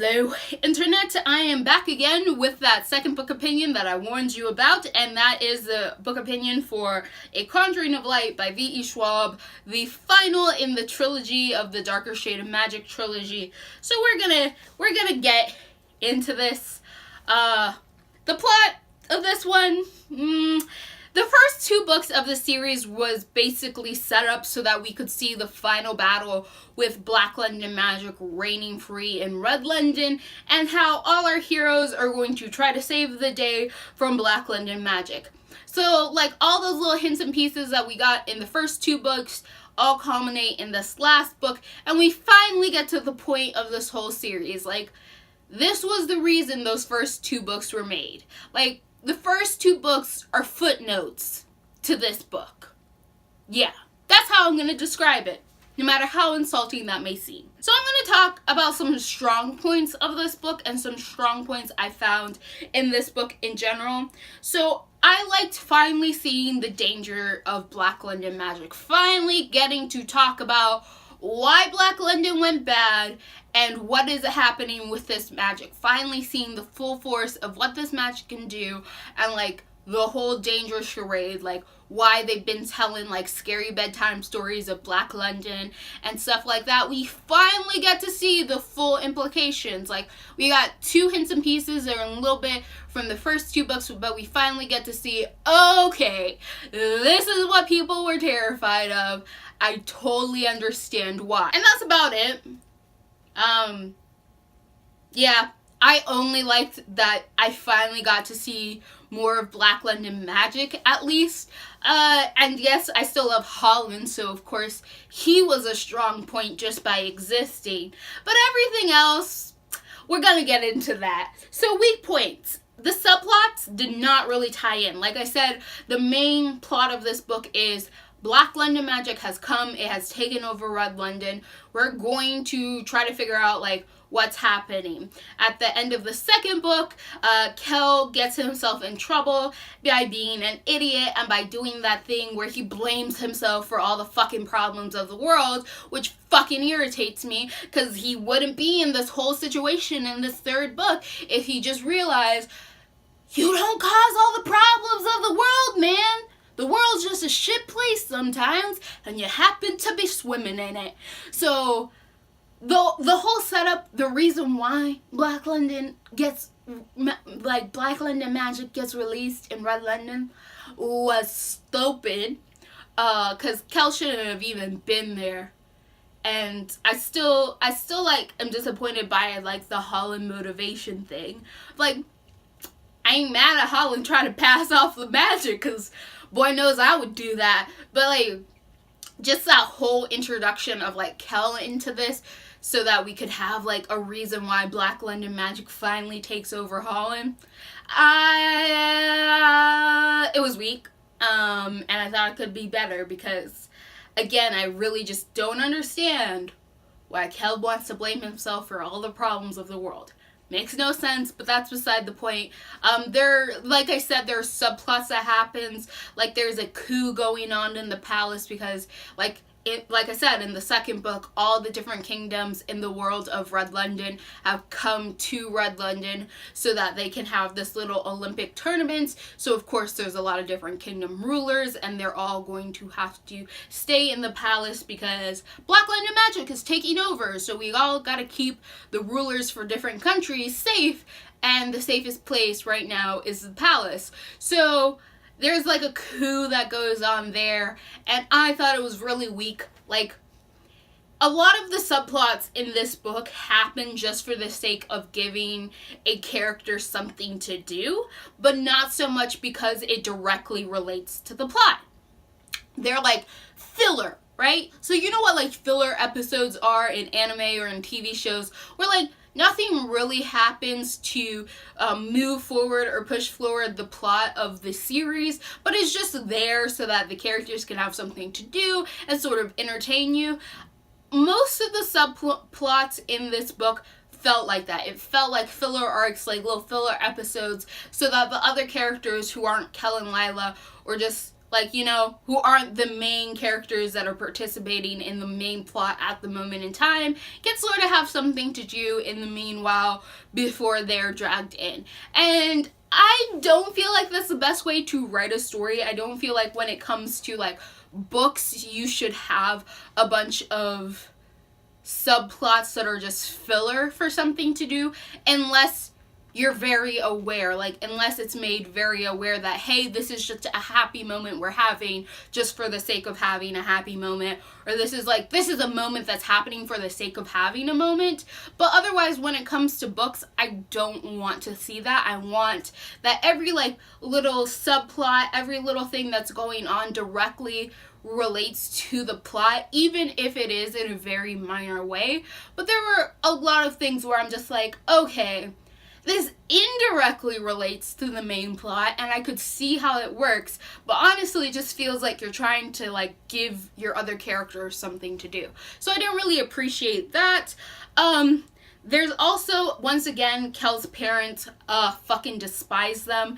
Hello, Internet. I am back again with that second book opinion that I warned you about, and that is the book opinion for A Conjuring of Light by VE Schwab, the final in the trilogy of the Darker Shade of Magic trilogy. So we're gonna get into this. The plot of this one, the first two books of the series was basically set up so that we could see the final battle with Black London magic reigning free in Red London, and how all our heroes are going to try to save the day from Black London magic. So, like, all those little hints and pieces that we got in the first two books all culminate in this last book, and we finally get to the point of this whole series. Like, this was the reason those first two books were made. Like, the first two books are footnotes to this book. Yeah, that's how I'm going to describe it, no matter how insulting that may seem. So I'm going to talk about some strong points of this book and some strong points I found in this book in general. So I liked finally seeing the danger of Black London magic, finally getting to talk about why Black London went bad and what is happening with this magic. Finally seeing the full force of what this magic can do, and like the whole dangerous charade, like why they've been telling like scary bedtime stories of Black London and stuff like that. We finally get to see the full implications. Like, we got two hints and pieces or a little bit from the first two books, but we finally get to see, okay, this is what people were terrified of. I totally understand why. And that's about it. Yeah, I only liked that I finally got to see more of Black London magic, at least. And yes, I still love Holland, so of course he was a strong point just by existing. But everything else, we're gonna get into that. So, weak points. The subplots did not really tie in. Like I said, the main plot of this book is Black London magic has come, it has taken over Red London. We're going to try to figure out, like, what's happening. At the end of the second book, Kel gets himself in trouble by being an idiot and by doing that thing where he blames himself for all the fucking problems of the world, which fucking irritates me, because he wouldn't be in this whole situation in this third book if he just realized, you don't cause all the problems of the world, man. The world's just a shit place sometimes, and you happen to be swimming in it. So, the whole setup, the reason why Black London magic gets released in Red London was stupid, because Kel shouldn't have even been there. And I still like, am disappointed by, like, the Holland motivation thing. Like, I ain't mad at Holland trying to pass off the magic, because boy knows I would do that. But, like, just that whole introduction of, like, Kel into this so that we could have, like, a reason why Black London magic finally takes over Holland. It was weak. And I thought it could be better because, again, I really just don't understand why Kel wants to blame himself for all the problems of the world. Makes no sense, but that's beside the point. Like I said, there are subplots that happens. Like, there's a coup going on in the palace because, like I said, in the second book, all the different kingdoms in the world of Red London have come to Red London so that they can have this little Olympic tournament. So, of course, there's a lot of different kingdom rulers, and they're all going to have to stay in the palace because Black London magic is taking over. So we all got to keep the rulers for different countries safe, and the safest place right now is the palace. So there's, like, a coup that goes on there, and I thought it was really weak. Like, a lot of the subplots in this book happen just for the sake of giving a character something to do, but not so much because it directly relates to the plot. They're, like, filler, right? So you know what, like, filler episodes are in anime or in TV shows, where, like, nothing really happens to move forward or push forward the plot of the series, but it's just there so that the characters can have something to do and sort of entertain you. Most of the subplots in this book felt like that. It felt like filler arcs, like little filler episodes, so that the other characters who aren't Kel and Lila, or just like, you know, who aren't the main characters that are participating in the main plot at the moment in time, get sort of have something to do in the meanwhile before they're dragged in. And I don't feel like that's the best way to write a story. I don't feel like when it comes to, like, books, you should have a bunch of subplots that are just filler for something to do, unless you're very aware, like, unless it's made very aware that, hey, this is just a happy moment we're having just for the sake of having a happy moment, or this is a moment that's happening for the sake of having a moment. But otherwise, when it comes to books, I don't want to see that. I want that every, like, little subplot, every little thing that's going on directly relates to the plot, even if it is in a very minor way. But there were a lot of things where I'm just like, okay, this indirectly relates to the main plot, and I could see how it works, but honestly it just feels like you're trying to, like, give your other characters something to do. So I didn't really appreciate that. There's also, once again, Kel's parents fucking despise them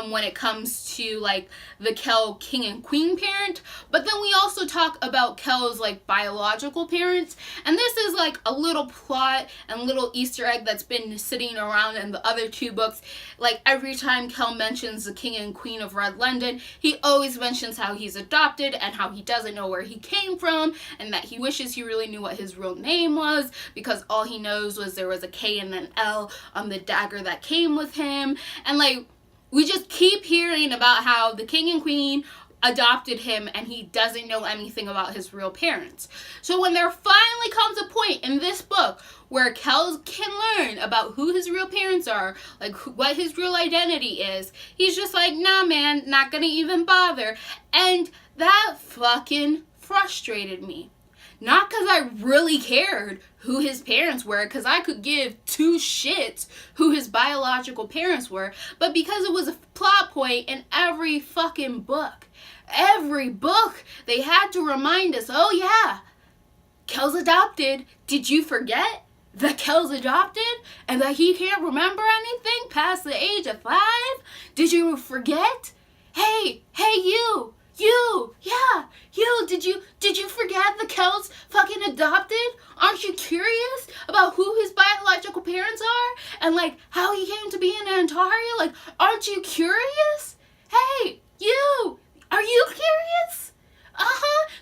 when it comes to, like, the Kel king and queen parent. But then we also talk about Kel's, like, biological parents. And this is, like, a little plot and little Easter egg that's been sitting around in the other two books. Like, every time Kel mentions the king and queen of Red London, he always mentions how he's adopted and how he doesn't know where he came from, and that he wishes he really knew what his real name was, because all he knows was there was a K and an L on the dagger that came with him. And, like, we just keep hearing about how the king and queen adopted him and he doesn't know anything about his real parents. So when there finally comes a point in this book where Kel can learn about who his real parents are, like what his real identity is, he's just like, nah man, not gonna even bother. And that fucking frustrated me. Not because I really cared who his parents were, because I could give two shits who his biological parents were, but because it was a plot point in every fucking book. Every book, they had to remind us, oh yeah, Kel's adopted. Did you forget that Kel's adopted and that he can't remember anything past the age of 5? Did you forget? Hey, you, yeah, you, did you forget the Kel's fucking adopted? Aren't you curious about who his biological parents are? And, like, how he came to be in Antaria? Like, aren't you curious? Hey, you, are you curious?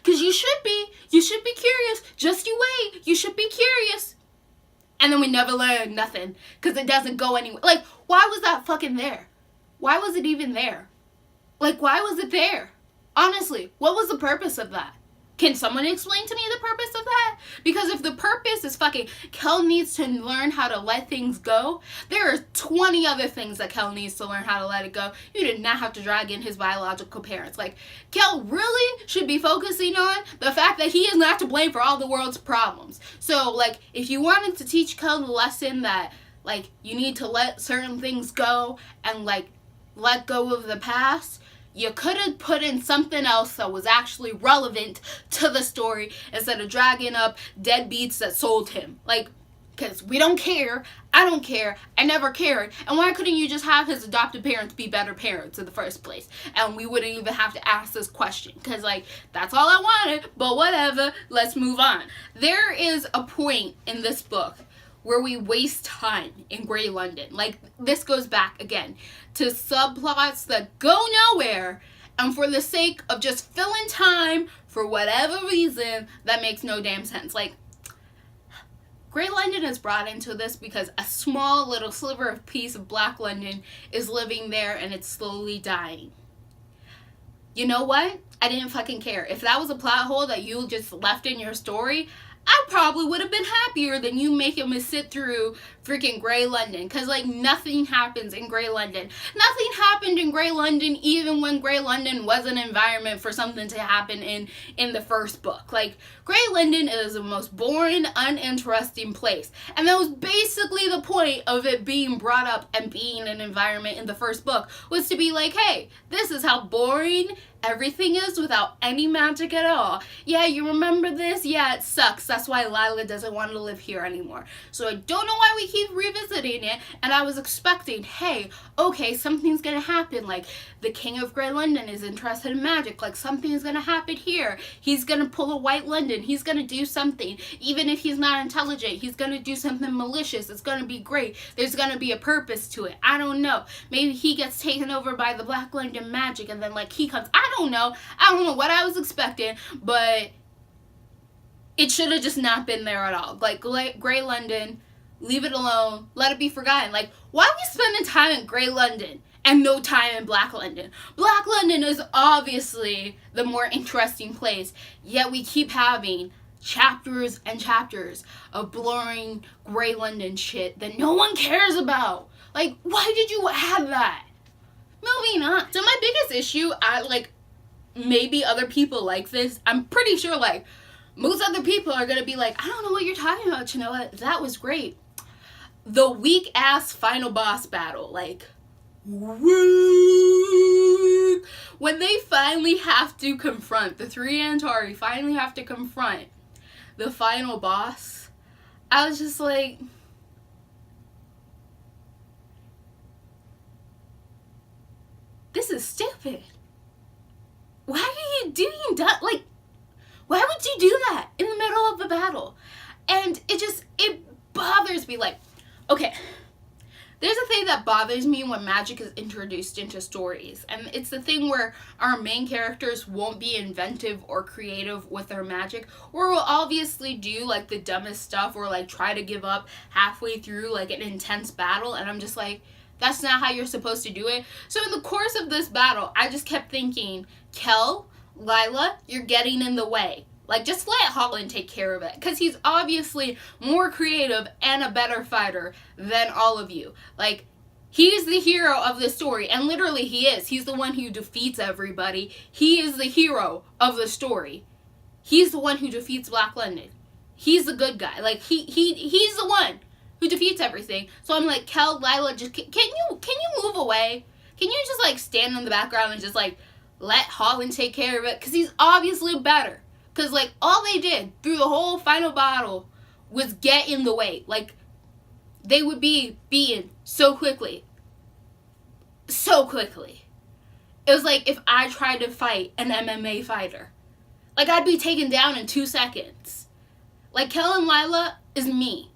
Because you should be curious. Just you wait, you should be curious. And then we never learn nothing, because it doesn't go anywhere. Like, why was that fucking there? Why was it even there? Like, why was it there? Honestly, what was the purpose of that? Can someone explain to me the purpose of that? Because if the purpose is fucking Kel needs to learn how to let things go, there are 20 other things that Kel needs to learn how to let it go. You did not have to drag in his biological parents. Like, Kel really should be focusing on the fact that he is not to blame for all the world's problems. So, like, if you wanted to teach Kel the lesson that, like, you need to let certain things go and, like, let go of the past, you could have put in something else that was actually relevant to the story instead of dragging up deadbeats that sold him. Like, because we don't care. I don't care. I never cared. And why couldn't you just have his adopted parents be better parents in the first place? And we wouldn't even have to ask this question. Because, like, that's all I wanted. But whatever. Let's move on. There is a point in this book where we waste time in Grey London. Like, this goes back again to subplots that go nowhere, and for the sake of just filling time for whatever reason that makes no damn sense. Like, Grey London is brought into this because a small little sliver of piece of Black London is living there and it's slowly dying. You know what? I didn't fucking care. If that was a plot hole that you just left in your story, I probably would have been happier than you making me sit through freaking Grey London. Because, like, nothing happens in Grey London. Nothing happened in Grey London even when Grey London was an environment for something to happen in the first book. Like, Grey London is the most boring, uninteresting place. And that was basically the point of it being brought up and being an environment in the first book. Was to be like, hey, this is how boring everything is without any magic at all. Yeah, you remember this? Yeah, it sucks. That's why Lila doesn't want to live here anymore. So I don't know why we keep revisiting invested in it, and I was expecting, hey, okay, something's gonna happen, like the King of Grey London is interested in magic, like something's gonna happen here, he's gonna pull a White London, he's gonna do something, even if he's not intelligent, he's gonna do something malicious, it's gonna be great, there's gonna be a purpose to it, I don't know, maybe he gets taken over by the Black London magic, and then like he comes, I don't know what I was expecting, but it should have just not been there at all. Like, Grey London, leave it alone, let it be forgotten. Like, why are we spending time in Grey London and no time in Black London? Black London is obviously the more interesting place, yet we keep having chapters and chapters of boring Grey London shit that no one cares about. Like, why did you add that? Moving on. So my biggest issue, maybe other people like this, I'm pretty sure, like, most other people are gonna be like, I don't know what you're talking about, Chenoa. That was great. The weak-ass final boss battle. Like, woo! When they finally have to confront, the three Antari finally have to confront the final boss, I was just like, this is stupid. Why are you doing that? Like, why would you do that in the middle of the battle? And it bothers me. Like, okay, there's a thing that bothers me when magic is introduced into stories. And it's the thing where our main characters won't be inventive or creative with their magic. Or will obviously do, like, the dumbest stuff or, like, try to give up halfway through, like, an intense battle. And I'm just like, that's not how you're supposed to do it. So in the course of this battle, I just kept thinking, Kel, Lila, you're getting in the way. Like, just let Holland take care of it. Because he's obviously more creative and a better fighter than all of you. Like, he's the hero of the story. And literally he is. He's the one who defeats everybody. He is the hero of the story. He's the one who defeats Black London. He's the good guy. Like, he's the one who defeats everything. So I'm like, Kel, Lila, just can you move away? Can you just, like, stand in the background and just, like, let Holland take care of it? Because he's obviously better. Because, like, all they did through the whole final battle was get in the way. Like, they would be beaten so quickly. So quickly. It was like if I tried to fight an MMA fighter. Like, I'd be taken down in 2 seconds. Like, Kel and Lila is me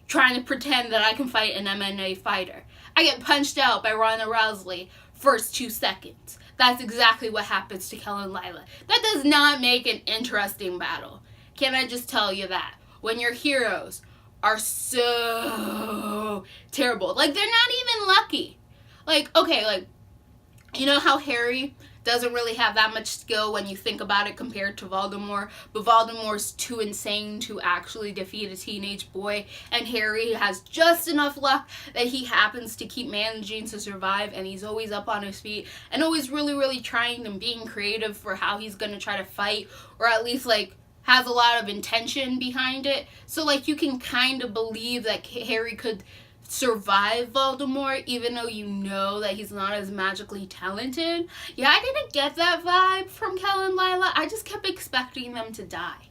trying to pretend that I can fight an MMA fighter. I get punched out by Ronda Rousey first 2 seconds. That's exactly what happens to Kel and Lila. That does not make an interesting battle. Can I just tell you that? When your heroes are so terrible. Like, they're not even lucky. Like, okay, like, you know how Harry doesn't really have that much skill when you think about it compared to Voldemort, but Voldemort's too insane to actually defeat a teenage boy, and Harry has just enough luck that he happens to keep managing to survive, and he's always up on his feet, and always really, really trying and being creative for how he's gonna try to fight, or at least, like, has a lot of intention behind it. So, like, you can kind of believe that Harry could survive Voldemort, even though you know that he's not as magically talented. Yeah, I didn't get that vibe from Kel and Lila. I just kept expecting them to die.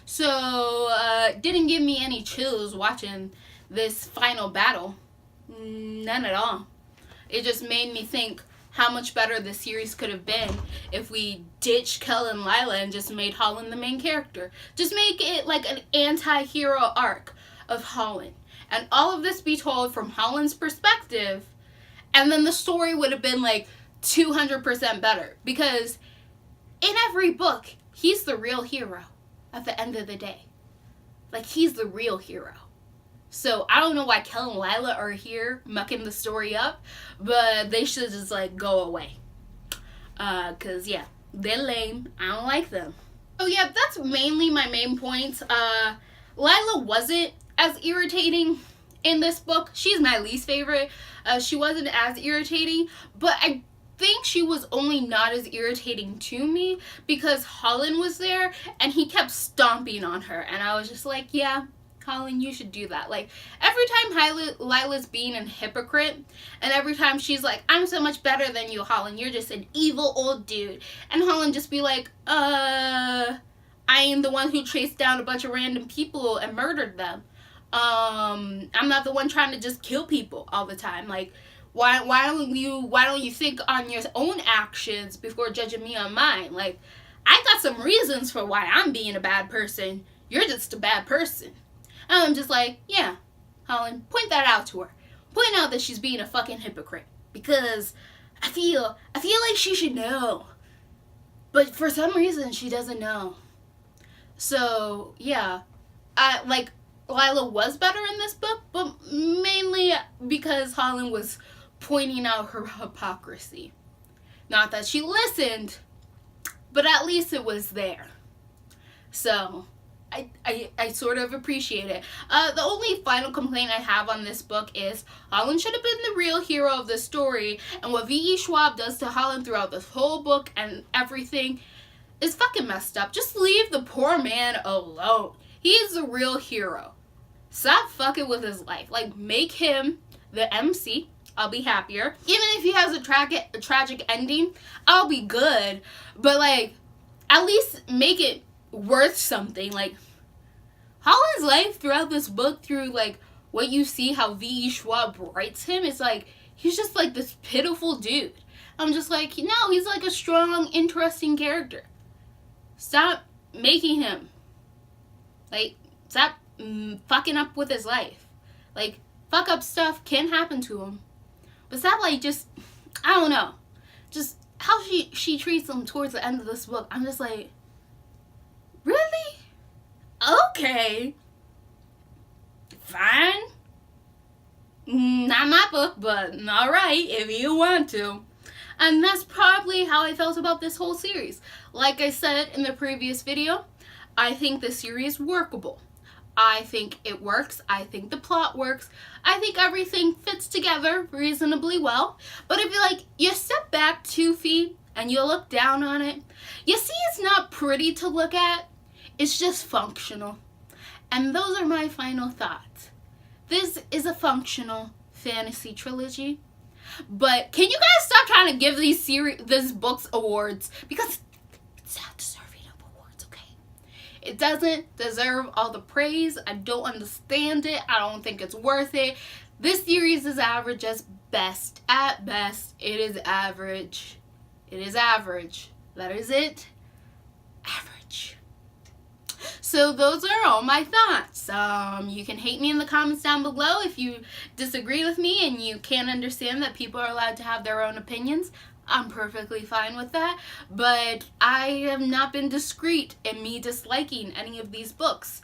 So, didn't give me any chills watching this final battle. None at all. It just made me think how much better the series could have been if we ditched Kel and Lila and just made Holland the main character. Just make it like an anti-hero arc of Holland. And all of this be told from Holland's perspective, and then the story would have been like 200% better. Because in every book, he's the real hero at the end of the day. Like, he's the real hero. So I don't know why Kel and Lila are here mucking the story up, but they should just, like, go away. Because, yeah, they're lame. I don't like them. So, yeah, that's mainly my main points. Lila wasn't as irritating in this book. She's my least favorite. She wasn't as irritating, but I think she was only not as irritating to me because Holland was there and he kept stomping on her, and I was just like, yeah, Holland, you should do that. Like, every time Lila's being a hypocrite, and every time she's like, I'm so much better than you, Holland, you're just an evil old dude, and Holland just be like, I am the one who chased down a bunch of random people and murdered them. I'm not the one trying to just kill people all the time. Like, why don't you think on your own actions before judging me on mine? Like, I got some reasons for why I'm being a bad person. You're just a bad person. And I'm just like, yeah, Holland, point that out to her. Point out that she's being a fucking hypocrite. Because I feel like she should know. But for some reason, she doesn't know. So, yeah. Lila was better in this book, but mainly because Holland was pointing out her hypocrisy. Not that she listened, but at least it was there. So, I sort of appreciate it. The only final complaint I have on this book is Holland should have been the real hero of the story, and what VE Schwab does to Holland throughout this whole book and everything is fucking messed up. Just leave the poor man alone. He is the real hero. Stop fucking with his life. Like, make him the MC. I'll be happier. Even if he has a tragic ending, I'll be good. But, like, at least make it worth something. Like, Holland's life throughout this book, through like what you see how VE Schwab writes him, it's like he's just like this pitiful dude. I'm just like, no, he's like a strong, interesting character. Stop making him, like, stop fucking up with his life. Like, fuck up stuff can happen to him, but stop, like, just, I don't know, just how she treats him towards the end of this book. I'm just like, really? Okay. Fine. Not my book, but alright, if you want to. And that's probably how I felt about this whole series. Like I said in the previous video, I think the series is workable. I think it works. I think the plot works. I think everything fits together reasonably well. But if you step back 2 feet and you look down on it, you see it's not pretty to look at. It's just functional. And those are my final thoughts. This is a functional fantasy trilogy. But can you guys stop trying to give these books awards? Because it's not deserving of awards, okay? It doesn't deserve all the praise. I don't understand it. I don't think it's worth it. This series is average at best. At best, it is average. It is average. That is it. Average. So those are all my thoughts. You can hate me in the comments down below if you disagree with me and you can't understand that people are allowed to have their own opinions. I'm perfectly fine with that. But I have not been discreet in me disliking any of these books.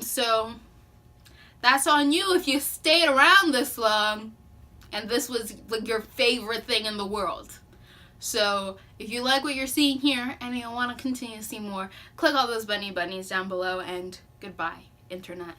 So that's on you if you stayed around this long and this was like your favorite thing in the world. So if you like what you're seeing here and you want to continue to see more, click all those bunnies down below, and goodbye, internet.